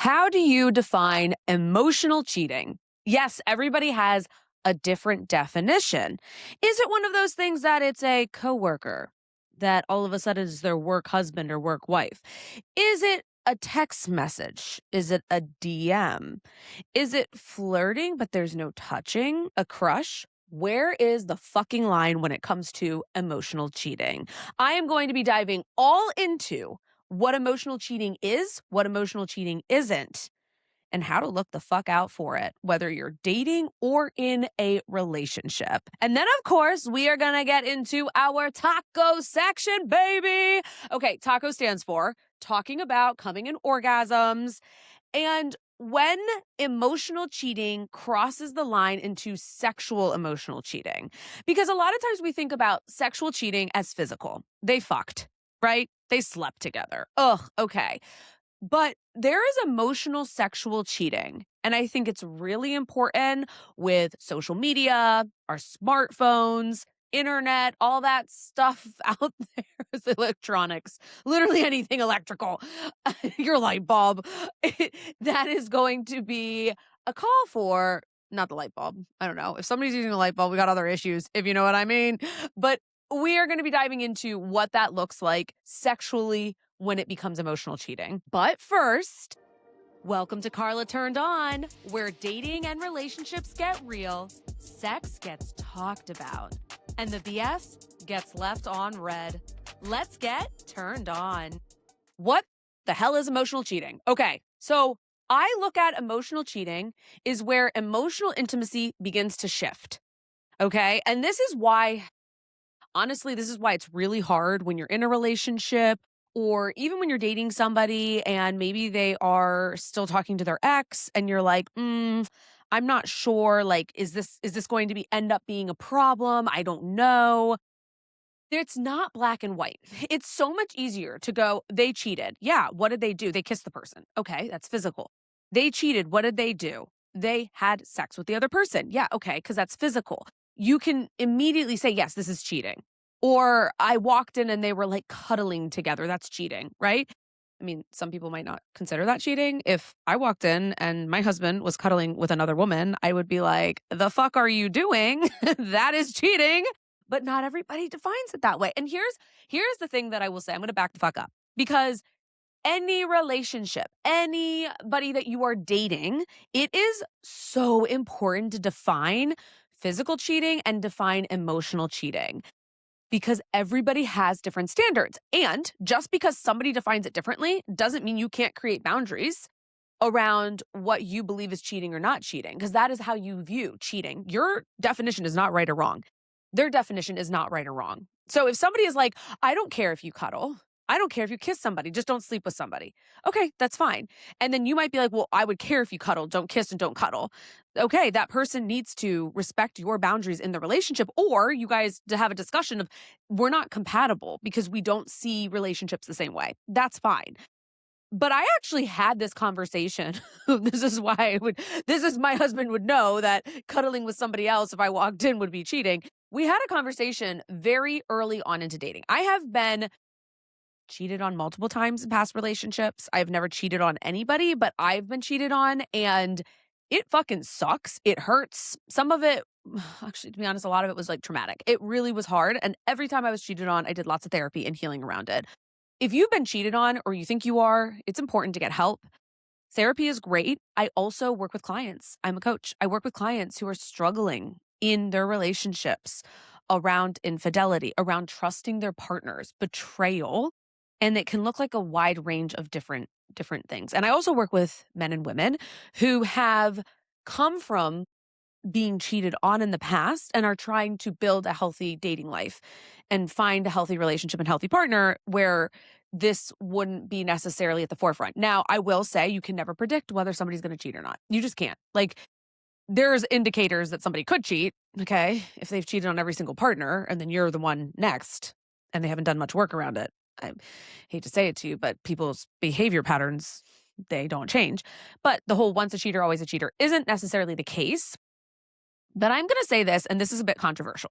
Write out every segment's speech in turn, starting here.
How do you define emotional cheating? Yes, everybody has a different definition. Is it one of those things that it's a coworker that all of a sudden is their work husband or work wife? Is it a text message? Is it a DM? Is it flirting but there's no touching? A crush? Where is the fucking line when it comes to emotional cheating? I am going to be diving all into what emotional cheating is, what emotional cheating isn't, and how to look the fuck out for it, whether you're dating or in a relationship. And then, of course, we are going to get into our taco section, baby. Okay, taco stands for talking about coming in orgasms. And when emotional cheating crosses the line into sexual emotional cheating, because a lot of times we think about sexual cheating as physical. They fucked, right? They slept together. Ugh, okay. But there is emotional sexual cheating. And I think it's really important with social media, our smartphones, internet, all that stuff out there is electronics, literally anything electrical, your light bulb. That is going to be a call for, not the light bulb. I don't know. If somebody's using a light bulb, we got other issues, if you know what I mean. But we are going to be diving into what that looks like sexually when it becomes emotional cheating. But first, welcome to Carla Turned On, where dating and relationships get real, sex gets talked about, and the BS gets left on red. Let's get turned on. What the hell is emotional cheating? Okay, so I look at emotional cheating is where emotional intimacy begins to shift. Okay, and this is why, honestly, this is why it's really hard when you're in a relationship or even when you're dating somebody and maybe they are still talking to their ex and you're like, I'm not sure, like, is this going to end up being a problem? I don't know. It's not black and white. It's so much easier to go, they cheated. Yeah, what did they do? They kissed the person. Okay, that's physical. They cheated. What did they do? They had sex with the other person. Yeah, okay, because that's physical. You can immediately say, yes, this is cheating. Or I walked in and they were like cuddling together. That's cheating, right? I mean, some people might not consider that cheating. If I walked in and my husband was cuddling with another woman, I would be like, the fuck are you doing? That is cheating. But not everybody defines it that way. And here's the thing that I will say. I'm going to back the fuck up because any relationship, anybody that you are dating, it is so important to define physical cheating and define emotional cheating because everybody has different standards. And just because somebody defines it differently doesn't mean you can't create boundaries around what you believe is cheating or not cheating, because that is how you view cheating. Your definition is not right or wrong. Their definition is not right or wrong. So if somebody is like, I don't care if you cuddle, I don't care if you kiss somebody, just don't sleep with somebody. Okay, that's fine. And then you might be like, well, I would care if you cuddle, don't kiss and don't cuddle. Okay, that person needs to respect your boundaries in the relationship, or you guys to have a discussion of we're not compatible because we don't see relationships the same way. That's fine. But I actually had this conversation. This is my husband would know that cuddling with somebody else if I walked in would be cheating. We had a conversation very early on into dating. I have been cheated on multiple times in past relationships. I've never cheated on anybody, but I've been cheated on and it fucking sucks. It hurts. Some of it, actually, to be honest, a lot of it was like traumatic. It really was hard. And every time I was cheated on, I did lots of therapy and healing around it. If you've been cheated on or you think you are, it's important to get help. Therapy is great. I also work with clients. I'm a coach. I work with clients who are struggling in their relationships around infidelity, around trusting their partners, betrayal, and it can look like a wide range of different things. And I also work with men and women who have come from being cheated on in the past and are trying to build a healthy dating life and find a healthy relationship and healthy partner where this wouldn't be necessarily at the forefront. Now, I will say you can never predict whether somebody's going to cheat or not. You just can't. Like, there's indicators that somebody could cheat, okay, if they've cheated on every single partner and then you're the one next and they haven't done much work around it. I hate to say it to you, but people's behavior patterns, they don't change. But the whole once a cheater, always a cheater isn't necessarily the case. But I'm going to say this, and this is a bit controversial.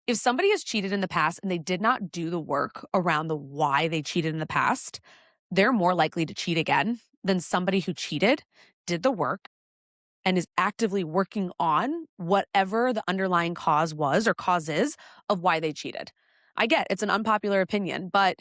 If somebody has cheated in the past and they did not do the work around the why they cheated in the past, they're more likely to cheat again than somebody who cheated, did the work, and is actively working on whatever the underlying cause was or cause is of why they cheated. I get it's an unpopular opinion, but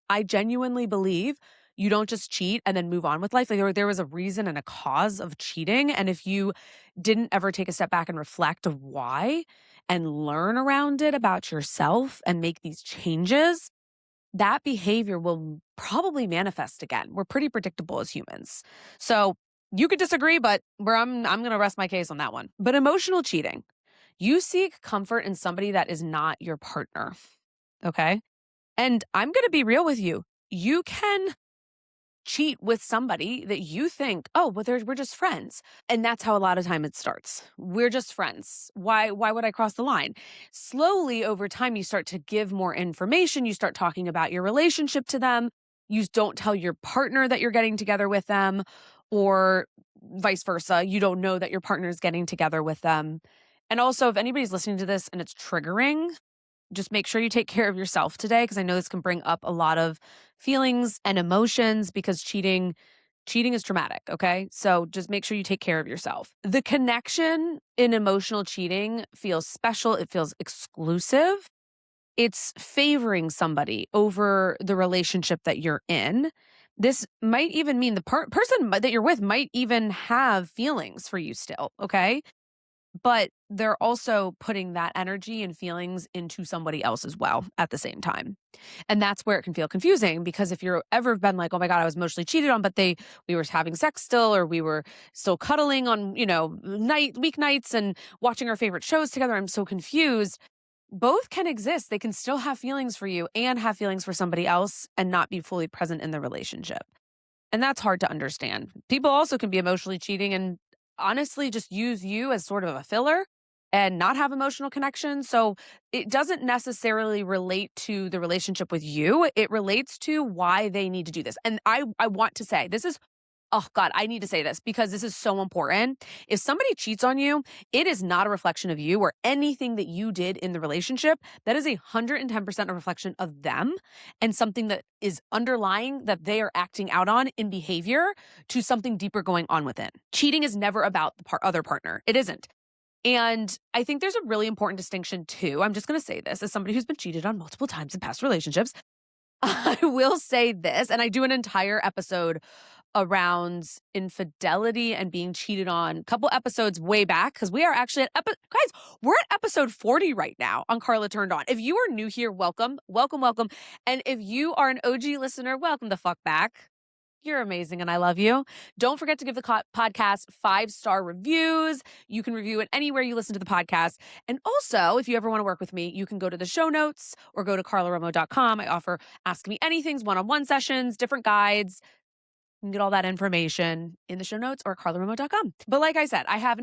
I genuinely believe you don't just cheat and then move on with life. Like there was a reason and a cause of cheating. And if you didn't ever take a step back and reflect of why and learn around it about yourself and make these changes, that behavior will probably manifest again. We're pretty predictable as humans. So you could disagree, but I'm going to rest my case on that one. But emotional cheating, you seek comfort in somebody that is not your partner. Okay. And I'm going to be real with you. You can cheat with somebody that you think, oh, well, we're just friends. And that's how a lot of time it starts. We're just friends. Why would I cross the line? Slowly over time, you start to give more information. You start talking about your relationship to them. You don't tell your partner that you're getting together with them, or vice versa. You don't know that your partner is getting together with them. And also, if anybody's listening to this and it's triggering, just make sure you take care of yourself today, because I know this can bring up a lot of feelings and emotions, because cheating is traumatic, okay? So just make sure you take care of yourself. The connection in emotional cheating feels special, it feels exclusive. It's favoring somebody over the relationship that you're in. This might even mean the person that you're with might even have feelings for you still, okay? But they're also putting that energy and feelings into somebody else as well at the same time. And that's where it can feel confusing, because if you're ever been like, oh my God, I was emotionally cheated on, but we were having sex still, or we were still cuddling on, weeknights and watching our favorite shows together, I'm so confused. Both can exist. They can still have feelings for you and have feelings for somebody else and not be fully present in the relationship. And that's hard to understand. People also can be emotionally cheating and honestly just use you as sort of a filler and not have emotional connection. So it doesn't necessarily relate to the relationship with you. It relates to why they need to do this. And I want to say this is, oh God, I need to say this because this is so important. If somebody cheats on you, it is not a reflection of you or anything that you did in the relationship. That is 110% a reflection of them and something that is underlying that they are acting out on in behavior to something deeper going on within. Cheating is never about the other partner. It isn't. And I think there's a really important distinction too. I'm just going to say this as somebody who's been cheated on multiple times in past relationships. I will say this, and I do an entire episode around infidelity and being cheated on, a couple episodes way back, because we are actually guys, we're at episode 40 right now on Carla Turned On. If you are new here, welcome, welcome, welcome. And if you are an OG listener, welcome the fuck back. You're amazing and I love you. Don't forget to give the podcast 5-star reviews. You can review it anywhere you listen to the podcast. And also, if you ever want to work with me, you can go to the show notes or go to carlaromo.com. I offer Ask Me Anythings, one-on-one sessions, different guides. You can get all that information in the show notes or carlaromo.com. But like I said, I have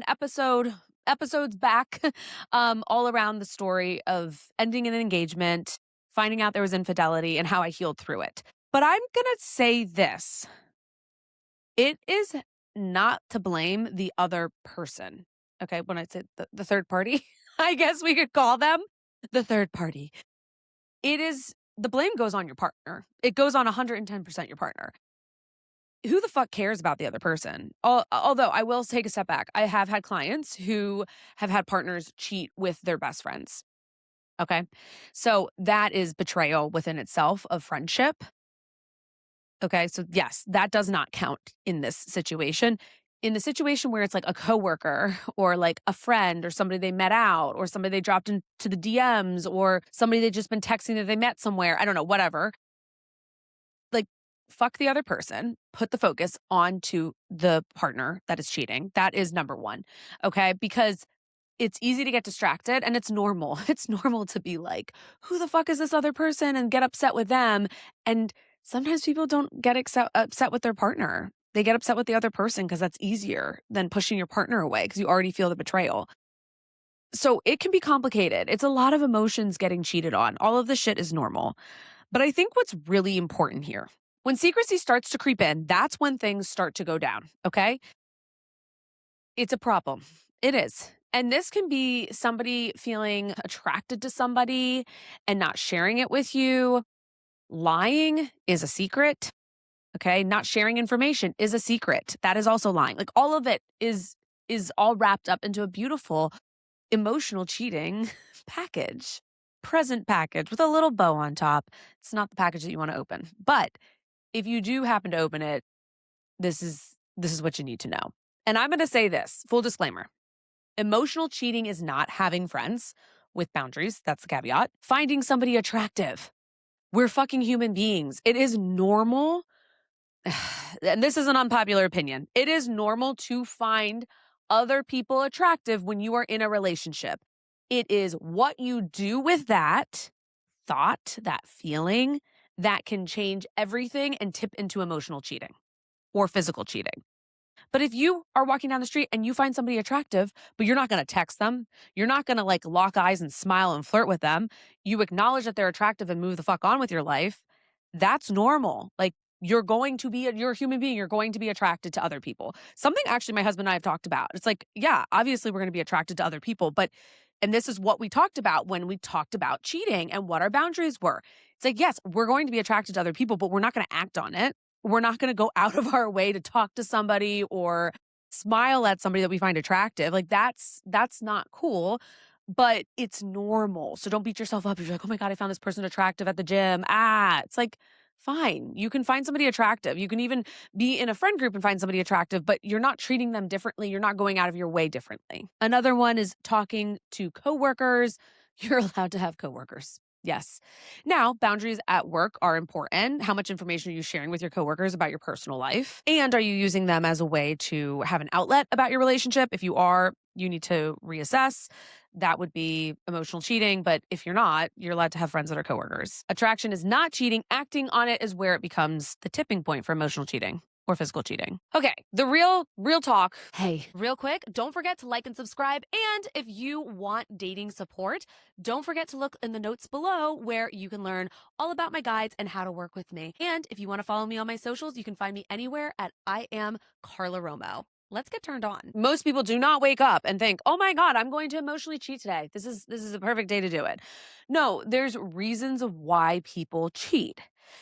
episodes back all around the story of ending an engagement, finding out there was infidelity, and how I healed through it. But I'm going to say this. It is not to blame the other person. Okay, when I say the third party, I guess we could call them the third party. The blame goes on your partner. It goes on 110% your partner. Who the fuck cares about the other person? Although I will take a step back. I have had clients who have had partners cheat with their best friends. Okay, so that is betrayal within itself of friendship. Okay, so yes, that does not count in this situation. In the situation where it's like a coworker or like a friend or somebody they met out or somebody they dropped into the DMs or somebody they've just been texting that they met somewhere, I don't know, whatever. Like, fuck the other person, put the focus onto the partner that is cheating. That is number one. Okay, because it's easy to get distracted and it's normal. It's normal to be like, who the fuck is this other person and get upset with them. And sometimes people don't get upset with their partner. They get upset with the other person because that's easier than pushing your partner away because you already feel the betrayal. So it can be complicated. It's a lot of emotions getting cheated on. All of this shit is normal. But I think what's really important here, when secrecy starts to creep in, that's when things start to go down. Okay. It's a problem. It is. And this can be somebody feeling attracted to somebody and not sharing it with you. Lying is a secret. Okay. Not sharing information is a secret. That is also lying. Like all of it is all wrapped up into a beautiful emotional cheating package, present package with a little bow on top. It's not the package that you want to open. But if you do happen to open it, this is what you need to know. And I'm going to say this, full disclaimer. Emotional cheating is not having friends with boundaries. That's the caveat. Finding somebody attractive. We're fucking human beings. It is normal. And this is an unpopular opinion. It is normal to find other people attractive when you are in a relationship. It is what you do with that thought, that feeling, that can change everything and tip into emotional cheating or physical cheating. But if you are walking down the street and you find somebody attractive, but you're not going to text them, you're not going to like lock eyes and smile and flirt with them, you acknowledge that they're attractive and move the fuck on with your life, that's normal. Like you're a human being, you're going to be attracted to other people. Something actually my husband and I have talked about. It's like, yeah, obviously we're going to be attracted to other people, and this is what we talked about when we talked about cheating and what our boundaries were. It's like, yes, we're going to be attracted to other people, but we're not going to act on it. We're not going to go out of our way to talk to somebody or smile at somebody that we find attractive. Like that's not cool, but it's normal. So don't beat yourself up if you're like, oh my God, I found this person attractive at the gym. It's like, fine. You can find somebody attractive. You can even be in a friend group and find somebody attractive, but you're not treating them differently. You're not going out of your way differently. Another one is talking to coworkers. You're allowed to have coworkers. Yes. Now, boundaries at work are important. How much information are you sharing with your coworkers about your personal life? And are you using them as a way to have an outlet about your relationship? If you are, you need to reassess. That would be emotional cheating. But if you're not, you're allowed to have friends that are coworkers. Attraction is not cheating. Acting on it is where it becomes the tipping point for emotional cheating or physical cheating. Okay, the real talk. Hey, real quick, don't forget to like and subscribe. And if you want dating support, don't forget to look in the notes below where you can learn all about my guides and how to work with me. And if you want to follow me on my socials, you can find me anywhere at I am Carla Romo. Let's get turned on. Most people do not wake up and think, oh my God, I'm going to emotionally cheat today. This is a perfect day to do it. No, there's reasons of why people cheat.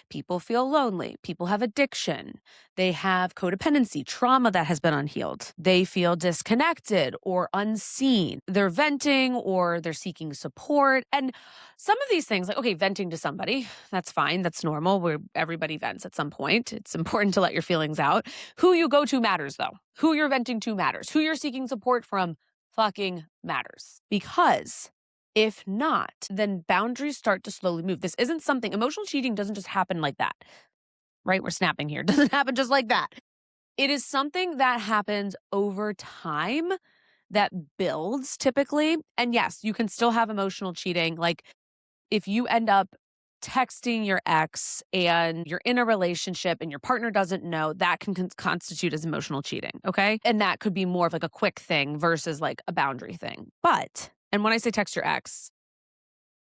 People feel lonely. People have addiction. They have codependency, trauma that has been unhealed. They feel disconnected or unseen. They're venting or they're seeking support. And some of these things, like, okay, venting to somebody, that's fine. That's normal. Everybody vents at some point. It's important to let your feelings out. Who you go to matters, though. Who you're venting to matters. Who you're seeking support from fucking matters. Because if not, then boundaries start to slowly move. This isn't something, emotional cheating doesn't just happen like that, right? We're snapping here. It doesn't happen just like that. It is something that happens over time that builds typically. And yes, you can still have emotional cheating. Like if you end up texting your ex and you're in a relationship and your partner doesn't know, that can constitute as emotional cheating. Okay. And that could be more of like a quick thing versus like a boundary thing. And when I say text your ex,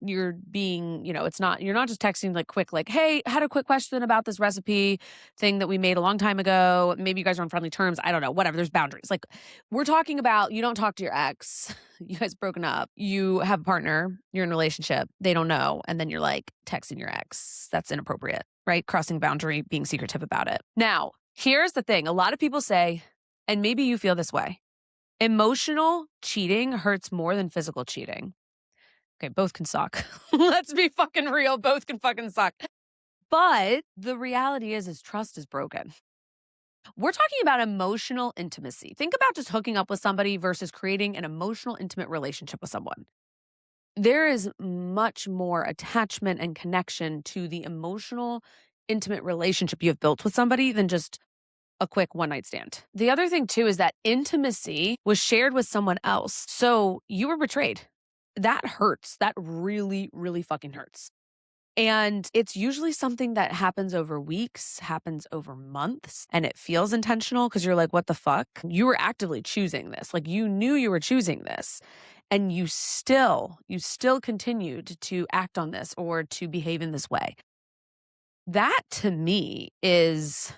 you're being, you're not just texting like quick, like, hey, I had a quick question about this recipe thing that we made a long time ago. Maybe you guys are on friendly terms. I don't know, whatever. There's boundaries. Like we're talking about, you don't talk to your ex. You guys broken up. You have a partner. You're in a relationship. They don't know. And then you're like texting your ex. That's inappropriate, right? Crossing boundary, being secretive about it. Now, here's the thing. A lot of people say, and maybe you feel this way, emotional cheating hurts more than physical cheating. Okay, both can suck. Let's be fucking real. Both can fucking suck. But the reality is trust is broken. We're talking about emotional intimacy. Think about just hooking up with somebody versus creating an emotional, intimate relationship with someone. There is much more attachment and connection to the emotional, intimate relationship you have built with somebody than just a quick one-night stand. The other thing, too, is that intimacy was shared with someone else. So you were betrayed. That hurts. That really, really fucking hurts. And it's usually something that happens over weeks, happens over months, and it feels intentional because you're like, what the fuck? You were actively choosing this. Like you knew you were choosing this. And you still continued to act on this or to behave in this way. That to me is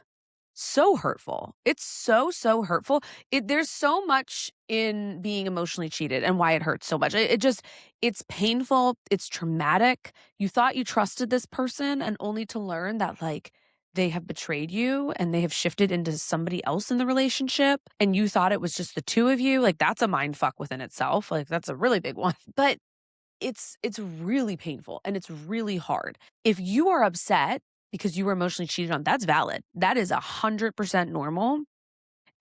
so hurtful. It's so hurtful. There's so much in being emotionally cheated and why it hurts so much. It's painful. It's traumatic. You thought you trusted this person and only to learn that like they have betrayed you and they have shifted into somebody else in the relationship and you thought it was just the two of you, like that's a mind fuck within itself. Like that's a really big one. But it's really painful and it's really hard. If you are upset because you were emotionally cheated on, that's valid. That is 100% normal.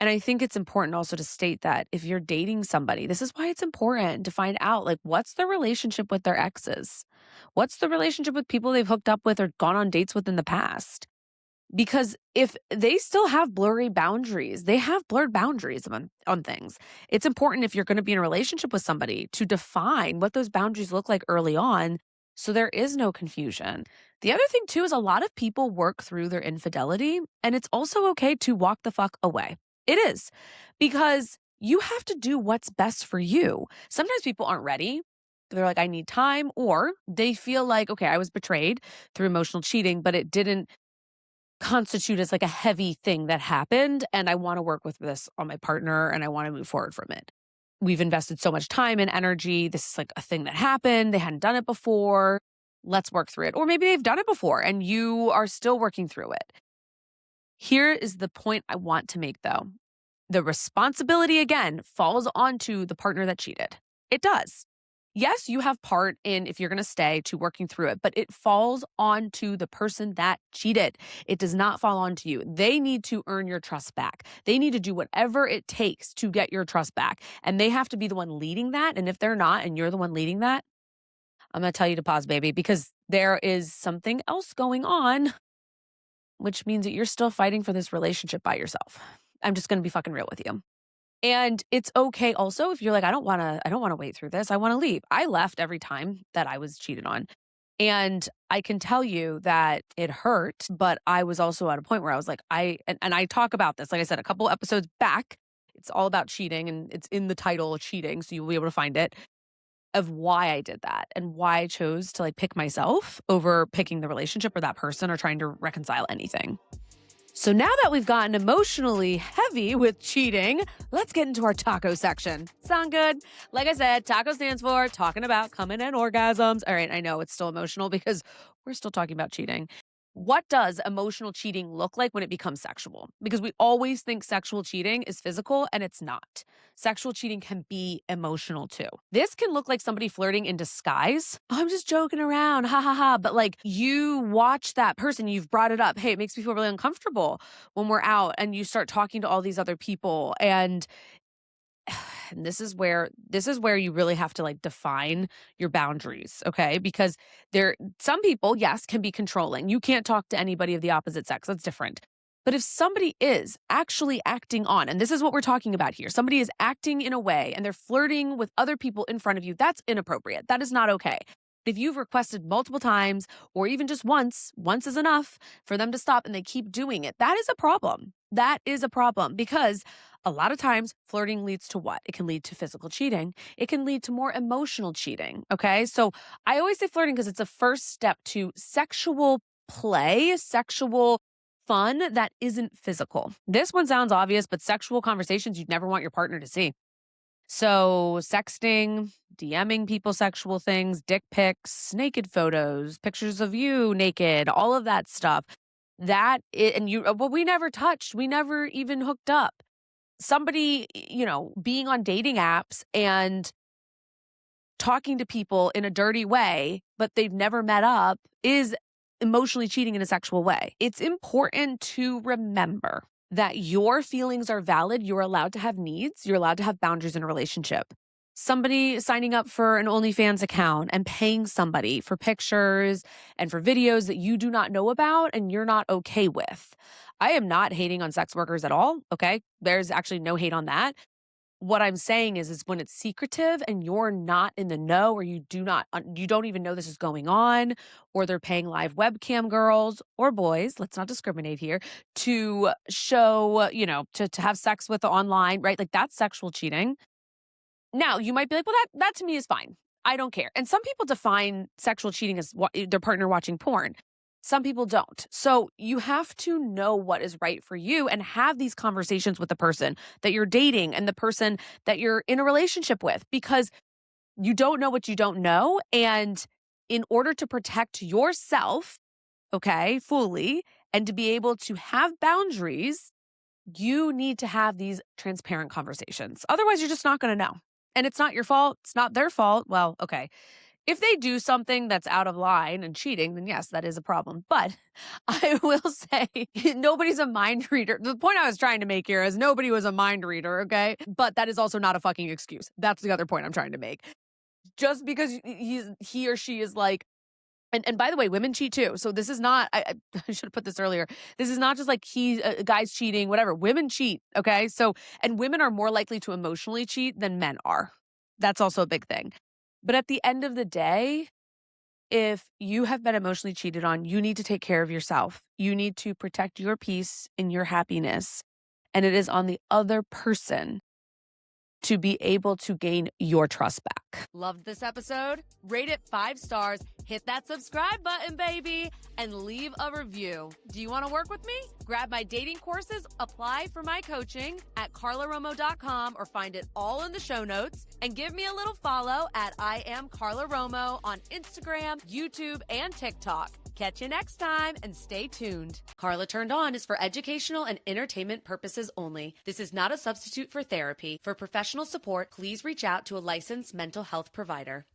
And I think it's important also to state that if you're dating somebody, this is why it's important to find out like what's the relationship with their exes? What's the relationship with people they've hooked up with or gone on dates with in the past? Because if they still have blurry boundaries, they have blurred boundaries on things. It's important if you're going to be in a relationship with somebody to define what those boundaries look like early on so there is no confusion. The other thing too is a lot of people work through their infidelity and it's also okay to walk the fuck away. It is because you have to do what's best for you. Sometimes people aren't ready. They're like, I need time, or they feel like, okay, I was betrayed through emotional cheating, but it didn't constitute as like a heavy thing that happened. And I want to work with this on my partner and I want to move forward from it. We've invested so much time and energy. This is like a thing that happened. They hadn't done it before. Let's work through it. Or maybe they've done it before and you are still working through it. Here is the point I want to make though. The responsibility again falls onto the partner that cheated. It does. Yes, you have part in, if you're going to stay, to working through it, but it falls onto the person that cheated. It does not fall onto you. They need to earn your trust back. They need to do whatever it takes to get your trust back. And they have to be the one leading that. And if they're not, and you're the one leading that, I'm going to tell you to pause, baby, because there is something else going on, which means that you're still fighting for this relationship by yourself. I'm just going to be fucking real with you. And it's okay also if you're like, I don't want to wait through this. I want to leave. I left every time that I was cheated on. And I can tell you that it hurt, but I was also at a point where I was like, and I talk about this, like I said, a couple episodes back. It's all about cheating and it's in the title cheating. So you'll be able to find it of why I did that and why I chose to like pick myself over picking the relationship or that person or trying to reconcile anything. So now that we've gotten emotionally heavy with cheating, let's get into our taco section. Sound good? Like I said, taco stands for talking about coming and orgasms. All right, I know it's still emotional because we're still talking about cheating. What does emotional cheating look like when it becomes sexual? Because we always think sexual cheating is physical and it's not. Sexual cheating can be emotional too. This can look like somebody flirting in disguise. Oh, I'm just joking around, ha ha ha. But like you watch that person, you've brought it up. Hey, it makes me feel really uncomfortable when we're out and you start talking to all these other people and this is where you really have to like define your boundaries, okay? Because some people, yes, can be controlling. You can't talk to anybody of the opposite sex. That's different. But if somebody is actually acting on, and this is what we're talking about here, somebody is acting in a way and they're flirting with other people in front of you, that's inappropriate. That is not okay. If you've requested multiple times or even just once is enough for them to stop and they keep doing it, that is a problem. That is a problem because a lot of times flirting leads to what? It can lead to physical cheating. It can lead to more emotional cheating. Okay. So I always say flirting because it's a first step to sexual play, sexual fun that isn't physical. This one sounds obvious, but sexual conversations you'd never want your partner to see. So sexting, DMing people sexual things, dick pics, naked photos, pictures of you naked, all of that stuff. We never touched. We never even hooked up. Somebody, being on dating apps and talking to people in a dirty way, but they've never met up is emotionally cheating in a sexual way. It's important to remember that your feelings are valid. You're allowed to have needs. You're allowed to have boundaries in a relationship. Somebody signing up for an OnlyFans account and paying somebody for pictures and for videos that you do not know about and you're not okay with. I am not hating on sex workers at all, okay? There's actually no hate on that. What I'm saying is when it's secretive and you're not in the know or you don't even know this is going on, or they're paying live webcam girls or boys, let's not discriminate here, to show, to have sex with online, right? Like that's sexual cheating. Now you might be like, well, that to me is fine. I don't care. And some people define sexual cheating as their partner watching porn. Some people don't. So you have to know what is right for you and have these conversations with the person that you're dating and the person that you're in a relationship with, because you don't know what you don't know. And in order to protect yourself, okay, fully, And to be able to have boundaries, you need to have these transparent conversations. Otherwise, you're just not going to know. And it's not your fault. It's not their fault. Well, okay. If they do something that's out of line and cheating, then yes, that is a problem. But I will say nobody's a mind reader. The point I was trying to make here is nobody was a mind reader, okay? But that is also not a fucking excuse. That's the other point I'm trying to make. Just because he or she is like, and by the way, women cheat too. So this is not, I should have put this earlier. This is not just like guys cheating, whatever. Women cheat, okay? So, and women are more likely to emotionally cheat than men are. That's also a big thing. But at the end of the day, if you have been emotionally cheated on, you need to take care of yourself. You need to protect your peace and your happiness. And it is on the other person to be able to gain your trust back. Loved this episode? Rate it 5 stars, hit that subscribe button, baby, and leave a review. Do you want to work with me? Grab my dating courses, apply for my coaching at carlaromo.com or find it all in the show notes, and give me a little follow at I am Carla Romo on Instagram, YouTube, and TikTok. Catch you next time and stay tuned. Carla Turned On is for educational and entertainment purposes only. This is not a substitute for therapy. For professional support, please reach out to a licensed mental health provider.